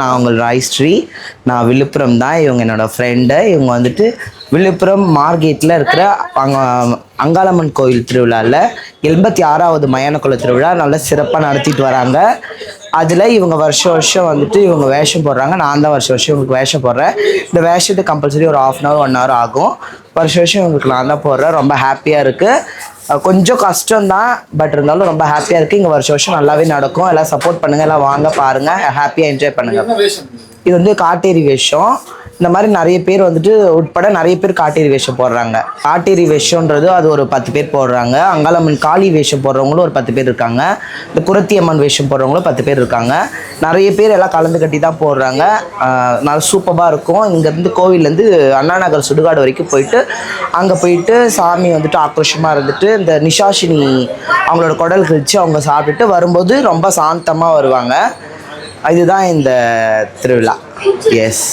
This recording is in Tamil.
நான் உங்கள் ராய்ஸ்ரீ. நான் விழுப்புரம் தான். இவங்க என்னோடய ஃப்ரெண்டு. இவங்க வந்துட்டு விழுப்புரம் மார்க்கெட்டில் இருக்கிற அங்காளம்மன் கோயில் திருவிழாவில் 86வது மயான திருவிழா நல்லா சிறப்பாக நடத்திட்டு வராங்க. அதில் இவங்க வருஷம் வந்துட்டு இவங்க வேஷம் போடுறாங்க. நான் தான் வருஷம் இவங்களுக்கு வேஷம் போடுறேன். இந்த வேஷத்துக்கு கம்பல்சரி ஒரு 1/2 hour 1 hour ஆகும். வருஷம் இவங்களுக்கு நான் தான் போடுறேன். ரொம்ப ஹாப்பியாக இருக்குது. கொஞ்சம் கஷ்டம்தான், பட் இருந்தாலும் ரொம்ப ஹாப்பியாக இருக்குது. இங்கே வருஷம் நல்லாவே நடக்கும். எல்லாம் சப்போர்ட் பண்ணுங்கள், எல்லாம் வாங்க பாருங்கள், ஹாப்பியாக என்ஜாய் பண்ணுங்கள். இது வந்து காட்டேரி வேஷம். இந்த மாதிரி நிறைய பேர் வந்துட்டு உட்பட நிறைய பேர் காட்டேரி வேஷம் போடுறாங்க. காட்டேரி வேஷன்றது அது ஒரு 10 பேர் போடுறாங்க. அங்காளம்மன் காளி வேஷம் போடுறவங்களும் ஒரு 10 பேர் இருக்காங்க. இந்த குரத்தி அம்மன் வேஷம் போடுறவங்களும் 10 பேர் இருக்காங்க. நிறைய பேர் எல்லாம் கலந்து கட்டி தான் போடுறாங்க. நல்லா சூப்பராக இருக்கும். இங்கேருந்து கோவிலேருந்து அண்ணா நகர் சுடுகாடு வரைக்கும் போயிட்டு அங்கே போயிட்டு சாமி வந்துட்டு ஆக்ரோஷமாக இருந்துட்டு இந்த நிஷாஷினி அவங்களோட குடல் கழிச்சு அவங்க சாப்பிட்டுட்டு வரும்போது ரொம்ப சாந்தமாக வருவாங்க. இதுதான் இந்த திருவிழா. எஸ்.